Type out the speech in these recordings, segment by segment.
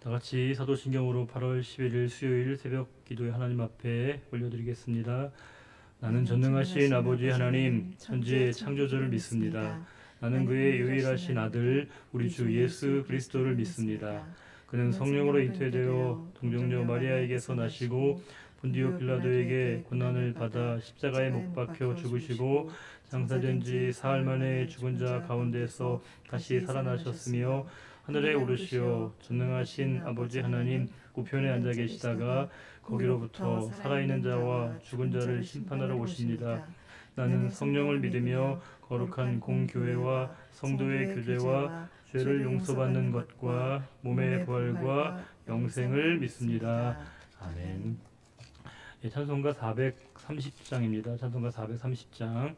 다 같이 사도신경으로 8월 11일 수요일 새벽 기도에 하나님 앞에 올려드리겠습니다. 나는 전능하신 아버지 하나님, 천지의 창조주를 믿습니다. 나는 그의 유일하신 아들, 우리 주 예수 그리스도를 믿습니다. 그는 성령으로 잉태되어 동정녀 마리아에게서 나시고 본디오 빌라도에게 고난을 받아 십자가에 못 박혀 죽으시고 장사된 지 사흘 만에 죽은 자 가운데서 다시 살아나셨으며 하늘에 오르시어 전능하신 아버지 하나님 우편에 앉아 계시다가 거기로부터 살아있는 자와 죽은 자를 심판하러 오십니다. 나는 성령을 믿으며 거룩한 공교회와 성도의 교제와 죄를 용서받는 것과 몸의 부활과 영생을 믿습니다. 아멘. 찬송가 430장입니다. 찬송가 430장.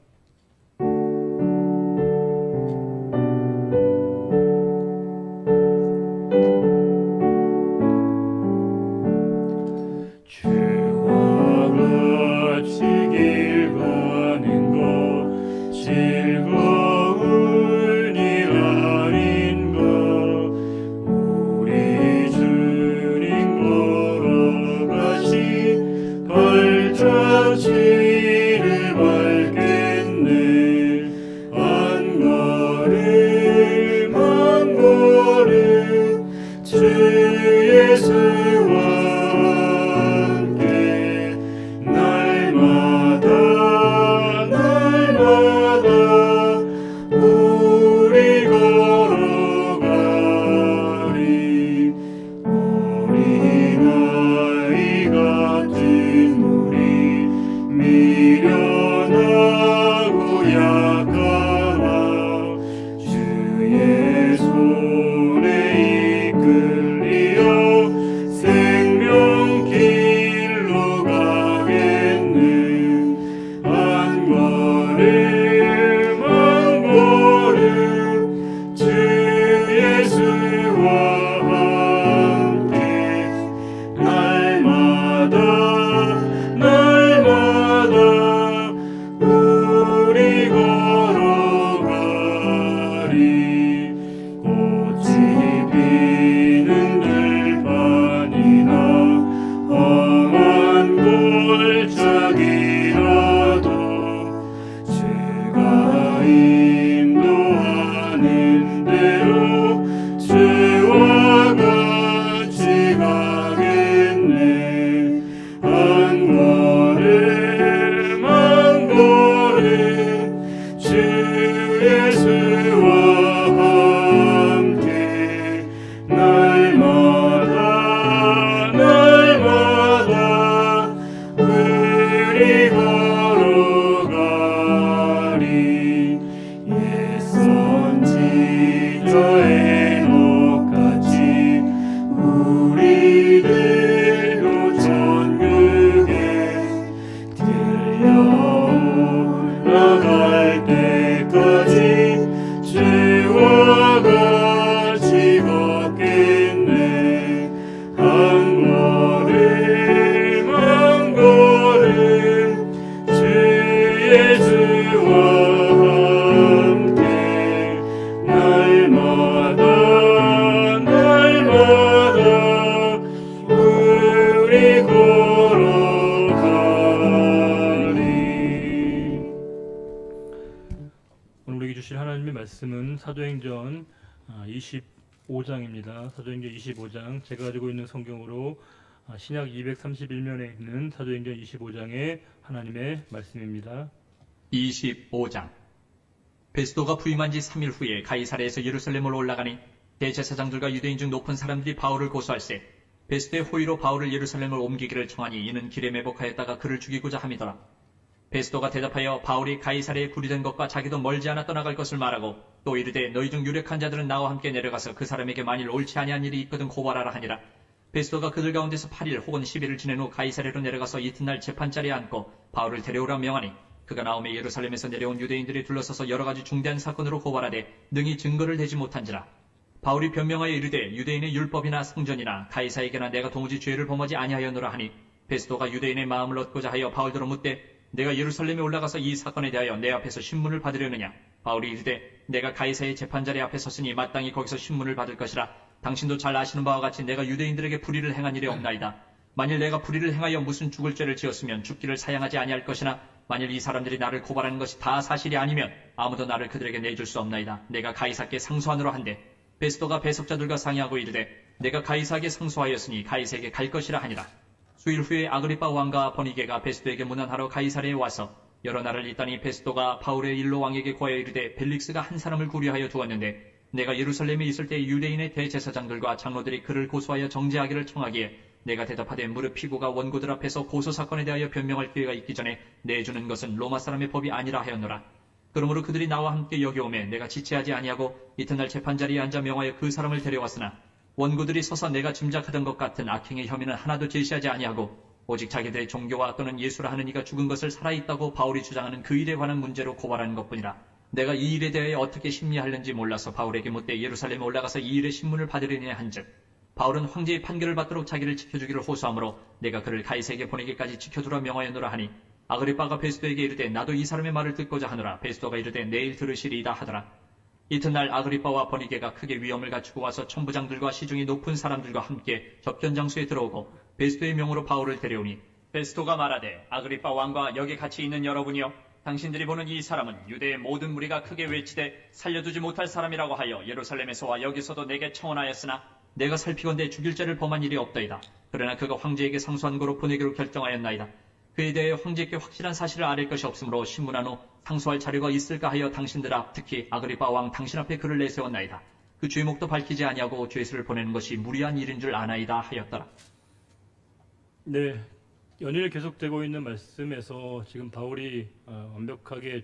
말씀은 사도행전 25장입니다. 사도행전 25장 제가 가지고 있는 성경으로 신약 231면에 있는 사도행전 25장의 하나님의 말씀입니다. 25장 베스도가 부임한 지 3일 후에 가이사랴에서 예루살렘으로 올라가니 대제사장들과 유대인 중 높은 사람들이 바울을 고소할세 베스도의 호의로 바울을 예루살렘을 옮기기를 청하니 이는 길에 매복하였다가 그를 죽이고자 함이더라. 베스도가 대답하여 바울이 가이사랴에 구리된 것과 자기도 멀지 않아 떠나갈 것을 말하고 또 이르되 너희 중 유력한 자들은 나와 함께 내려가서 그 사람에게 만일 옳지 아니한 일이 있거든 고발하라 하니라. 베스도가 그들 가운데서 8일 혹은 10일을 지낸 후 가이사랴로 내려가서 이튿날 재판자리에 앉고 바울을 데려오라 명하니 그가 나오매 예루살렘에서 내려온 유대인들이 둘러서서 여러가지 중대한 사건으로 고발하되 능히 증거를 대지 못한지라. 바울이 변명하여 이르되 유대인의 율법이나 성전이나 가이사에게나 내가 도무지 죄를 범하지 아니하였노라 하니 베스도가 유대인의 마음을 얻고자 하여 바울더러 묻되 내가 예루살렘에 올라가서 이 사건에 대하여 내 앞에서 신문을 받으려느냐. 바울이 이르되 내가 가이사의 재판자리 앞에 섰으니 마땅히 거기서 신문을 받을 것이라. 당신도 잘 아시는 바와 같이 내가 유대인들에게 불의를 행한 일이 없나이다. 만일 내가 불의를 행하여 무슨 죽을 죄를 지었으면 죽기를 사양하지 아니할 것이나 만일 이 사람들이 나를 고발하는 것이 다 사실이 아니면 아무도 나를 그들에게 내줄 수 없나이다. 내가 가이사께 상소하노라 한데 베스도가 배석자들과 상의하고 이르되 내가 가이사에게 상소하였으니 가이사에게 갈 것이라 하니라. 수일 후에 아그리빠 왕과 버니게가 베스도에게 문안하러 가이사랴에 와서 여러 날을 있다니 베스도가 바울의 일로 왕에게 고하여 이르되 벨릭스가 한 사람을 구려하여 두었는데 내가 예루살렘에 있을 때 유대인의 대제사장들과 장로들이 그를 고소하여 정죄하기를 청하기에 내가 대답하되 무릇 피고가 원고들 앞에서 고소 사건에 대하여 변명할 기회가 있기 전에 내주는 것은 로마 사람의 법이 아니라 하였노라. 그러므로 그들이 나와 함께 여기 오매 내가 지체하지 아니하고 이튿날 재판자리에 앉아 명하여 그 사람을 데려왔으나 원고들이 서서 내가 짐작하던 것 같은 악행의 혐의는 하나도 제시하지 아니하고 오직 자기들의 종교와 또는 예수라 하는 이가 죽은 것을 살아있다고 바울이 주장하는 그 일에 관한 문제로 고발하는 것뿐이라. 내가 이 일에 대하여 어떻게 심리하려는지 몰라서 바울에게 묻되 예루살렘에 올라가서 이 일의 신문을 받으려니 한즉 바울은 황제의 판결을 받도록 자기를 지켜주기를 호소하므로 내가 그를 가이사에게 보내기까지 지켜두라 명하였노라 하니 아그리빠가 베스도에게 이르되 나도 이 사람의 말을 듣고자 하노라. 베스도가 이르되 내일 들으시리이다 하더라. 이튿날 아그리빠와 버니게가 크게 위엄을 갖추고 와서 천부장들과 시중이 높은 사람들과 함께 접견 장소에 들어오고 베스도의 명으로 바울을 데려오니 베스도가 말하되 아그리빠 왕과 여기 같이 있는 여러분이여 당신들이 보는 이 사람은 유대의 모든 무리가 크게 외치되 살려두지 못할 사람이라고 하여 예루살렘에서와 여기서도 내게 청원하였으나 내가 살피건대 죽일 죄를 범한 일이 없다이다. 그러나 그가 황제에게 상소한 거로 보내기로 결정하였나이다. 그에 대해 황제께 확실한 사실을 아릴 것이 없으므로 신문한 후 상소할 자료가 있을까 하여 당신들 앞 특히 아그리빠 왕 당신 앞에 그를 내세웠나이다. 그 죄목도 밝히지 아니하고 죄수를 보내는 것이 무리한 일인 줄 아나이다 하였더라. 네, 연일 계속되고 있는 말씀에서 지금 바울이 완벽하게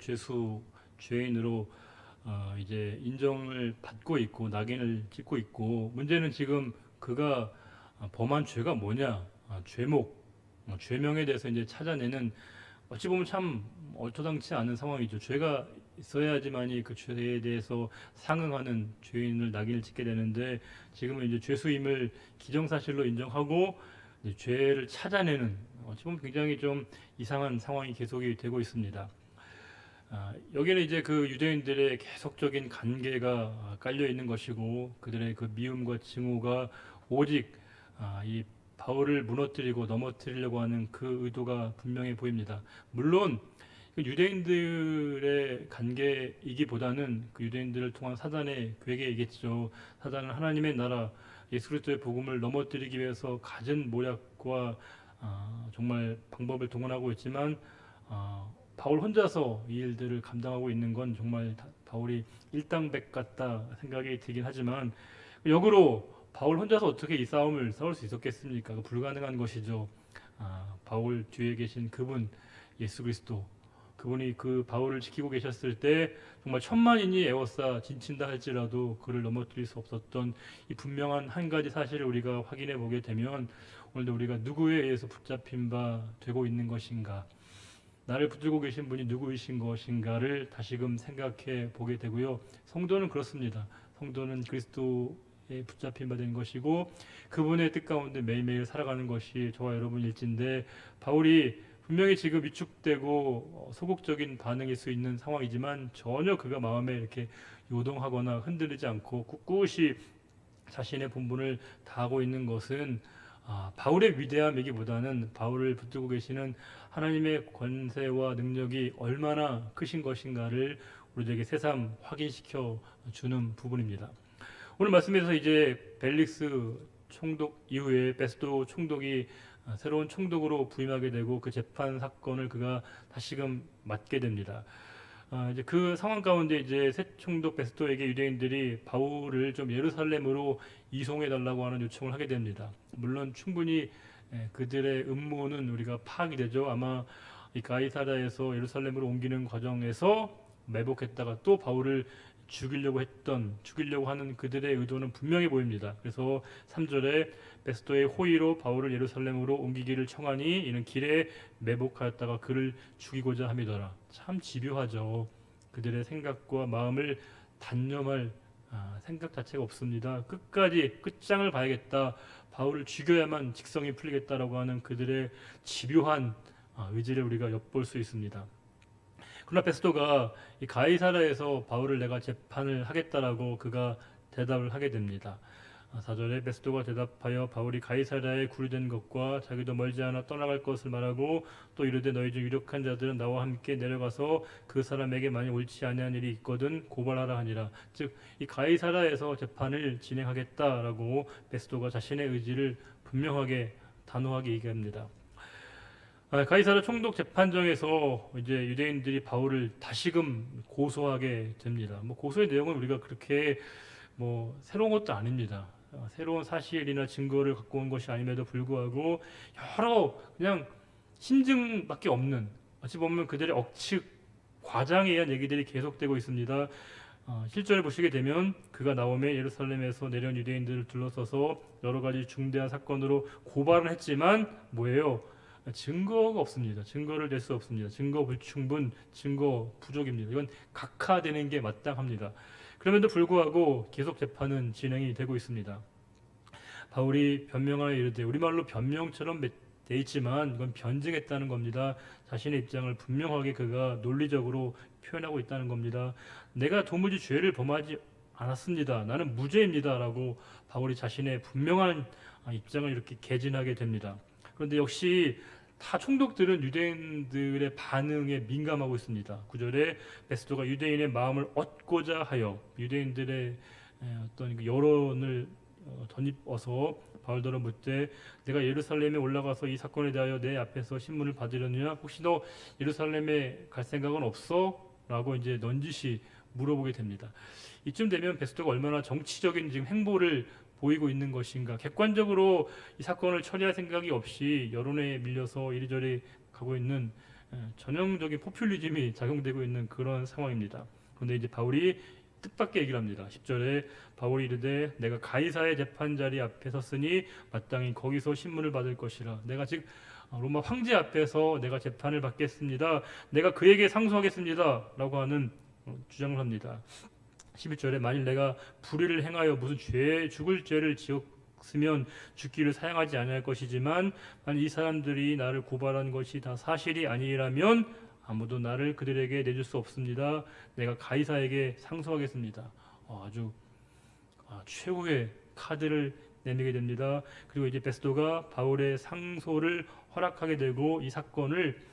죄인으로 이제 인정을 받고 있고 낙인을 찍고 있고 문제는 지금 그가 범한 죄가 뭐냐 죄목 죄명에 대해서 이제 찾아내는 어찌 보면 참 얼토당치 않은 상황이죠. 죄가 있어야지만이 그 죄에 대해서 상응하는 죄인을 낙인을 찍게 되는데 지금은 이제 죄수임을 기정사실로 인정하고 이제 죄를 찾아내는 어찌 보면 굉장히 좀 이상한 상황이 계속이 되고 있습니다. 여기는 이제 그 유대인들의 계속적인 관계가 깔려 있는 것이고 그들의 그 미움과 증오가 오직 이 바울을 무너뜨리고 넘어뜨리려고 하는 그 의도가 분명해 보입니다. 물론 그 유대인들의 관계이기보다는 그 유대인들을 통한 사단의 계획이겠죠. 사단은 하나님의 나라 예수 그리스도의 복음을 넘어뜨리기 위해서 갖은 모략과 정말 방법을 동원하고 있지만 바울 혼자서 이 일들을 감당하고 있는 건 정말 바울이 일당백 같다 생각이 들긴 하지만 역으로 바울 혼자서 어떻게 이 싸움을 싸울 수 있었겠습니까? 불가능한 것이죠. 바울 뒤에 계신 그분 예수 그리스도 그분이 그 바울을 지키고 계셨을 때 정말 천만인이 에워싸 진친다 할지라도 그를 넘어뜨릴 수 없었던 이 분명한 한 가지 사실을 우리가 확인해 보게 되면 오늘도 우리가 누구에 의해서 붙잡힌 바 되고 있는 것인가 나를 붙들고 계신 분이 누구이신 것인가를 다시금 생각해 보게 되고요. 성도는 그렇습니다. 성도는 그리스도에 붙잡힌 바 된 것이고 그분의 뜻 가운데 매일매일 살아가는 것이 저와 여러분일진데 바울이 분명히 지금 위축되고 소극적인 반응일 수 있는 상황이지만 전혀 그가 마음에 이렇게 요동하거나 흔들리지 않고 꿋꿋이 자신의 본분을 다하고 있는 것은 바울의 위대함이기보다는 바울을 붙들고 계시는 하나님의 권세와 능력이 얼마나 크신 것인가를 우리에게 새삼 확인시켜 주는 부분입니다. 오늘 말씀에서 이제 벨릭스 총독 이후에 베스도 총독이 새로운 총독으로 부임하게 되고 그 재판 사건을 그가 다시금 맡게 됩니다. 이제 그 상황 가운데 이제 새 총독 베스토에게 유대인들이 바울을 좀 예루살렘으로 이송해 달라고 하는 요청을 하게 됩니다. 물론 충분히 그들의 음모는 우리가 파악이 되죠. 아마 이 가이사랴에서 예루살렘으로 옮기는 과정에서 매복했다가 또 바울을 죽이려고 하는 그들의 의도는 분명해 보입니다. 그래서 3절에 베스도의 호의로 바울을 예루살렘으로 옮기기를 청하니 이는 길에 매복하였다가 그를 죽이고자 함이더라. 참 집요하죠. 그들의 생각과 마음을 단념할 생각 자체가 없습니다. 끝까지 끝장을 봐야겠다. 바울을 죽여야만 직성이 풀리겠다라고 하는 그들의 집요한 의지를 우리가 엿볼 수 있습니다. 그러나 베스도가 이 가이사랴에서 바울을 내가 재판을 하겠다라고 그가 대답을 하게 됩니다. 4절에 베스도가 대답하여 바울이 가이사랴에 구류된 것과 자기도 멀지 않아 떠나갈 것을 말하고 또 이르되 너희 중 유력한 자들은 나와 함께 내려가서 그 사람에게 만일 옳지 아니한 일이 있거든 고발하라 하니라. 즉 이 가이사랴에서 재판을 진행하겠다라고 베스도가 자신의 의지를 분명하게 단호하게 얘기합니다. 가이사랴 총독 재판정에서 이제 유대인들이 바울을 다시금 고소하게 됩니다. 뭐 고소의 내용은 우리가 그렇게 뭐 새로운 것도 아닙니다. 새로운 사실이나 증거를 갖고 온 것이 아님에도 불구하고 여러 그냥 심증밖에 없는, 어찌 보면 그들의 억측 과장에 의한 얘기들이 계속되고 있습니다. 실전을 보시게 되면 그가 나오매 예루살렘에서 내려온 유대인들을 둘러서서 여러 가지 중대한 사건으로 고발을 했지만 뭐예요? 증거가 없습니다. 증거를 낼 수 없습니다. 증거 불충분, 증거 부족입니다. 이건 각하되는 게 마땅합니다. 그럼에도 불구하고 계속 재판은 진행이 되고 있습니다. 바울이 변명하여 이르되, 우리말로 변명처럼 돼 있지만 이건 변증했다는 겁니다. 자신의 입장을 분명하게 그가 논리적으로 표현하고 있다는 겁니다. 내가 도무지 죄를 범하지 않았습니다. 나는 무죄입니다. 라고 바울이 자신의 분명한 입장을 이렇게 개진하게 됩니다. 그런데 역시 타 총독들은 유대인들의 반응에 민감하고 있습니다. 9절에 베스도가 유대인의 마음을 얻고자 하여 유대인들의 어떤 그 여론을 덧입어서 바울더러 묻되, 내가 예루살렘에 올라가서 이 사건에 대하여 내 앞에서 신문을 받으려느냐? 혹시 너 예루살렘에 갈 생각은 없어? 라고 이제 넌지시 물어보게 됩니다. 이쯤 되면 베스도가 얼마나 정치적인 지금 행보를 보이고 있는 것인가, 객관적으로 이 사건을 처리할 생각이 없이 여론에 밀려서 이리저리 가고 있는 전형적인 포퓰리즘이 작용되고 있는 그런 상황입니다. 그런데 이제 바울이 뜻밖의 얘기를 합니다. 10절에 바울이 이르되, 내가 가이사의 재판 자리 앞에 섰으니 마땅히 거기서 신문을 받을 것이라. 내가 즉 로마 황제 앞에서 내가 재판을 받겠습니다. 내가 그에게 상소하겠습니다. 라고 하는 주장을 합니다. 11절에 만일 내가 불의를 행하여 무슨 죽을 죄를 지었으면 죽기를 사양하지 아니할 것이지만, 만일 이 사람들이 나를 고발한 것이 다 사실이 아니라면 아무도 나를 그들에게 내줄 수 없습니다. 내가 가이사에게 상소하겠습니다. 아주 최후의 카드를 내밀게 됩니다. 그리고 이제 베스도가 바울의 상소를 허락하게 되고 이 사건을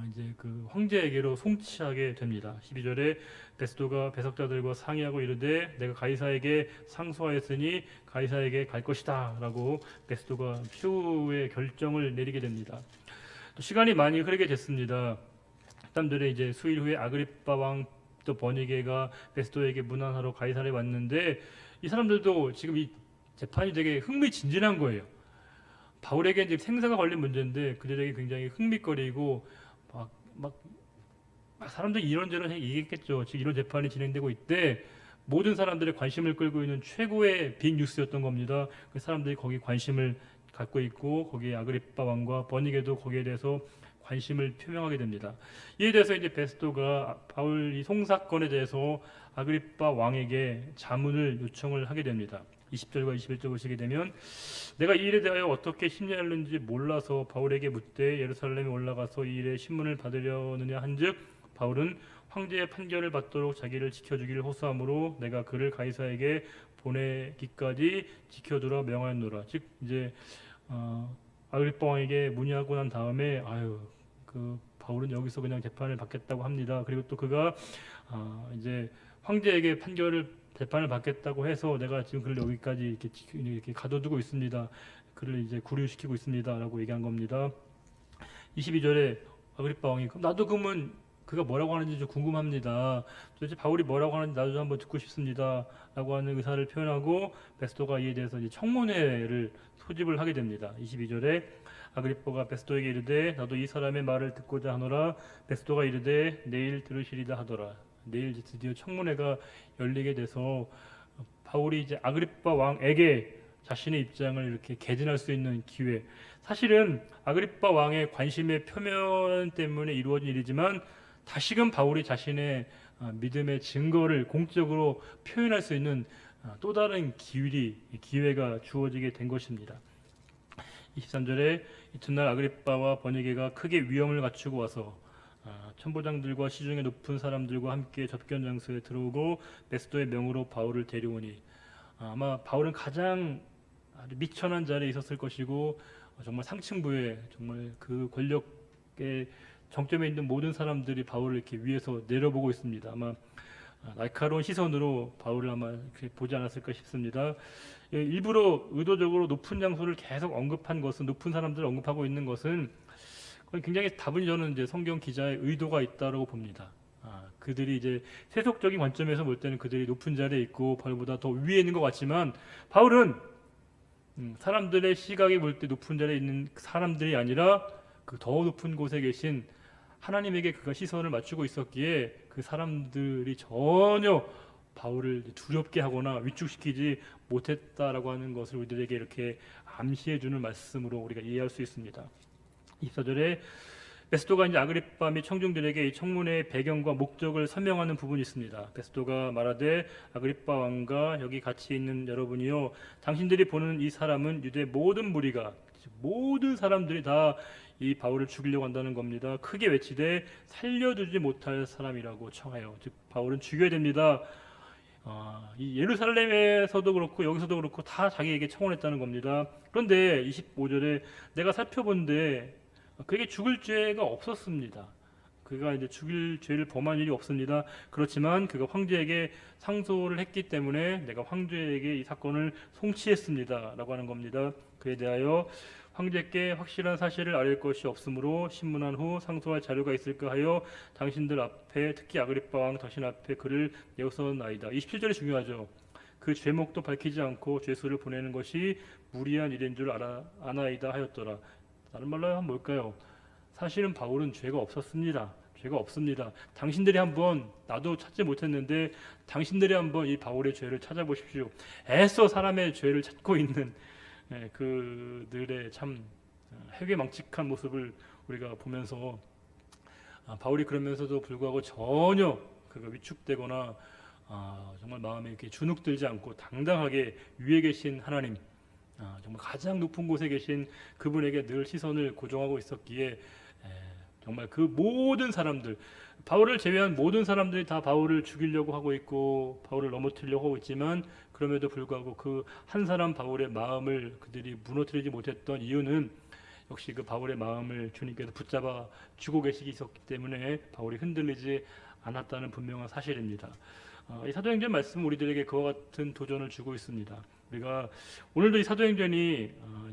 이제 그 황제에게로 송치하게 됩니다. 12절에 베스도가 배석자들과 상의하고 이르되, 내가 가이사에게 상소하였으니 가이사에게 갈 것이다 라고 베스도가 최후의 결정을 내리게 됩니다. 또 시간이 많이 흐르게 됐습니다. 사람들의 이제 수일 후에 아그리빠 왕 또 버니게가 베스도에게 문안하러 가이사랴에 왔는데, 이 사람들도 지금 이 재판이 되게 흥미진진한 거예요. 바울에게 이제 생사가 걸린 문제인데 그들에게 굉장히 흥미거리고 막 사람들이 이런저런 얘기했겠죠. 지금 이런 재판이 진행되고 있대. 모든 사람들의 관심을 끌고 있는 최고의 빅 뉴스였던 겁니다. 그 사람들이 거기 관심을 갖고 있고, 거기에 아그리빠 왕과 버니게도 거기에 대해서 관심을 표명하게 됩니다. 이에 대해서 이제 베스도가 바울 이 송사건에 대해서 아그리빠 왕에게 자문을 요청을 하게 됩니다. 20절과 21절 보시게 되면, 내가 이 일에 대하여 어떻게 심리하는지 몰라서 바울에게 묻되 예루살렘에 올라가서 이 일의 신문을 받으려느냐 한즉, 바울은 황제의 판결을 받도록 자기를 지켜주기를 호소하므로 내가 그를 가이사에게 보내기까지 지켜두라 명하였노라. 즉 이제 아그리빠 왕에게 문의하고 난 다음에 그 바울은 여기서 그냥 재판을 받겠다고 합니다. 그리고 또 그가 이제 황제에게 재판을 받겠다고 해서 내가 지금 그를 여기까지 이렇게 가둬두고 있습니다. 그를 이제 구류시키고 있습니다라고 얘기한 겁니다. 22절에 아그리빠 왕이, 그럼 나도 그러면 그가 뭐라고 하는지 좀 궁금합니다. 도대체 바울이 뭐라고 하는지 나도 좀 한번 듣고 싶습니다라고 하는 의사를 표현하고, 베스도가 이에 대해서 이제 청문회를 소집을 하게 됩니다. 22절에 아그리빠가 베스도에게 이르되, 나도 이 사람의 말을 듣고자 하노라. 베스도가 이르되, 내일 들으시리다 하더라. 내일 드디어 청문회가 열리게 돼서 바울이 이제 아그리빠 왕에게 자신의 입장을 이렇게 개진할 수 있는 기회. 사실은 아그리빠 왕의 관심의 표면 때문에 이루어진 일이지만 다시금 바울이 자신의 믿음의 증거를 공적으로 표현할 수 있는 또 다른 기회가 주어지게 된 것입니다. 23절에 이튿날 아그리빠와 버니게가 크게 위험을 갖추고 와서 천부장들과 시중에 높은 사람들과 함께 접견 장소에 들어오고 베스도의 명으로 바울을 데려오니, 아마 바울은 가장 아주 미천한 자리에 있었을 것이고 정말 상층부에 정말 그 권력의 정점에 있는 모든 사람들이 바울을 이렇게 위에서 내려보고 있습니다. 아마 날카로운 시선으로 바울을 아마 이렇게 보지 않았을까 싶습니다. 일부러 의도적으로 높은 장소를 계속 언급한 것은, 높은 사람들을 언급하고 있는 것은 그건 굉장히 다분히 저는 이제 성경 기자의 의도가 있다고 봅니다. 그들이 이제 세속적인 관점에서 볼 때는 그들이 높은 자리에 있고 바울보다 더 위에 있는 것 같지만, 바울은 사람들의 시각에 볼 때 높은 자리에 있는 사람들이 아니라 그 더 높은 곳에 계신 하나님에게 그가 시선을 맞추고 있었기에 그 사람들이 전혀 바울을 두렵게 하거나 위축시키지 못했다라고 하는 것을 우리들에게 이렇게 암시해 주는 말씀으로 우리가 이해할 수 있습니다. 24절에 베스도가 이제 아그리빠 및 청중들에게 이 청문회의 배경과 목적을 설명하는 부분이 있습니다. 베스도가 말하되, 아그리빠 왕과 여기 같이 있는 여러분이요, 당신들이 보는 이 사람은 유대 모든 무리가, 모든 사람들이 다 이 바울을 죽이려고 한다는 겁니다. 크게 외치되 살려두지 못할 사람이라고 청하여, 즉 바울은 죽여야 됩니다. 이 예루살렘에서도 그렇고 여기서도 그렇고 다 자기에게 청원했다는 겁니다. 그런데 25절에 내가 살펴본데 그에게 죽을 죄가 없었습니다. 그가 이제 죽일 죄를 범한 일이 없습니다. 그렇지만 그가 황제에게 상소를 했기 때문에 내가 황제에게 이 사건을 송치했습니다라고 하는 겁니다. 그에 대하여 황제께 확실한 사실을 알릴 것이 없으므로 신문한 후 상소할 자료가 있을까 하여 당신들 앞에, 특히 아그리빠 왕 당신 앞에 글을 내었었나이다. 27절이 중요하죠. 그 죄목도 밝히지 않고 죄수를 보내는 것이 무리한 일인 줄 아나이다 하였더라. 다른 말로 하면 뭘까요? 사실은 바울은 죄가 없었습니다. 죄가 없습니다. 당신들이 한번, 나도 찾지 못했는데 당신들이 한번 이 바울의 죄를 찾아보십시오. 애써 사람의 죄를 찾고 있는 그들의 참 회개망측한 모습을 우리가 보면서 바울이 그러면서도 불구하고 전혀 그가 위축되거나 정말 마음에 이렇게 주눅들지 않고 당당하게 위에 계신 하나님, 정말 가장 높은 곳에 계신 그분에게 늘 시선을 고정하고 있었기에 정말 그 모든 사람들, 바울을 제외한 모든 사람들이 다 바울을 죽이려고 하고 있고 바울을 넘어뜨리려고 하고 있지만, 그럼에도 불구하고 그 한 사람 바울의 마음을 그들이 무너뜨리지 못했던 이유는 역시 그 바울의 마음을 주님께서 붙잡아 주고 계시기 있었기 때문에 바울이 흔들리지 않았다는 분명한 사실입니다. 이 사도행전 말씀은 우리들에게 그와 같은 도전을 주고 있습니다. 우리가 오늘도 이 사도행전이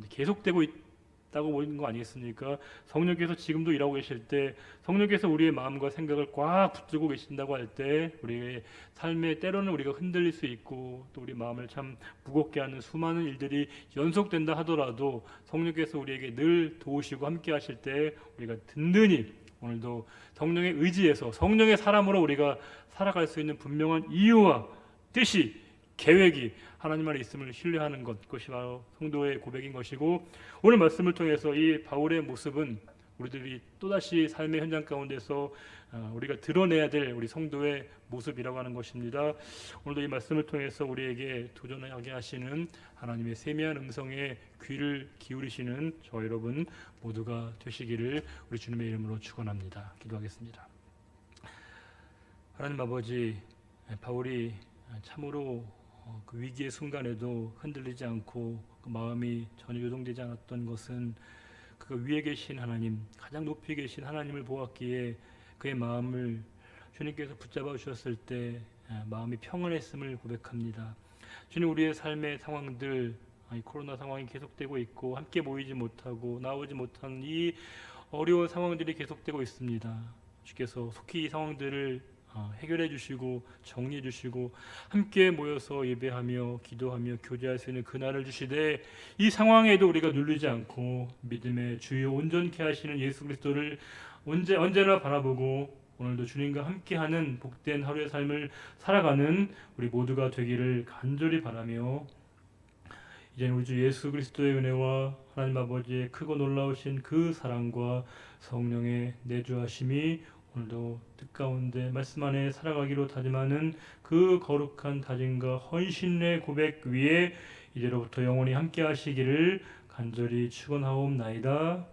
계속되고 있다고 보는 거 아니겠습니까? 성령께서 지금도 일하고 계실 때, 성령께서 우리의 마음과 생각을 꽉 붙들고 계신다고 할 때 우리의 삶에 때로는 우리가 흔들릴 수 있고 또 우리 마음을 참 무겁게 하는 수많은 일들이 연속된다 하더라도 성령께서 우리에게 늘 도우시고 함께 하실 때 우리가 든든히 오늘도 성령의 의지에서 성령의 사람으로 우리가 살아갈 수 있는 분명한 이유와 뜻이, 계획이 하나님 안에 있음을 신뢰하는 것, 그것이 바로 성도의 고백인 것이고, 오늘 말씀을 통해서 이 바울의 모습은 우리들이 또다시 삶의 현장 가운데서 우리가 드러내야 될 우리 성도의 모습이라고 하는 것입니다. 오늘도 이 말씀을 통해서 우리에게 도전하게 하시는 하나님의 세미한 음성에 귀를 기울이시는 저 여러분 모두가 되시기를 우리 주님의 이름으로 축원합니다. 기도하겠습니다. 하나님 아버지, 바울이 참으로 그 위기의 순간에도 흔들리지 않고 그 마음이 전혀 요동되지 않았던 것은 그 위에 계신 하나님, 가장 높이 계신 하나님을 보았기에 그의 마음을 주님께서 붙잡아 주셨을 때 마음이 평안했음을 고백합니다. 주님, 우리의 삶의 상황들, 이 코로나 상황이 계속되고 있고 함께 모이지 못하고 나오지 못한 이 어려운 상황들이 계속되고 있습니다. 주께서 속히 이 상황들을 해결해 주시고 정리해 주시고 함께 모여서 예배하며 기도하며 교제할 수 있는 그날을 주시되, 이 상황에도 우리가 눌리지 않고 믿음의 주요 온전케 하시는 예수 그리스도를 언제나 바라보고 오늘도 주님과 함께하는 복된 하루의 삶을 살아가는 우리 모두가 되기를 간절히 바라며, 이제는 우리 주 예수 그리스도의 은혜와 하나님 아버지의 크고 놀라우신 그 사랑과 성령의 내주하심이 오늘도 뜻가운데 말씀 안에 살아가기로 다짐하는 그 거룩한 다짐과 헌신의 고백 위에 이제로부터 영원히 함께 하시기를 간절히 축원하옵나이다.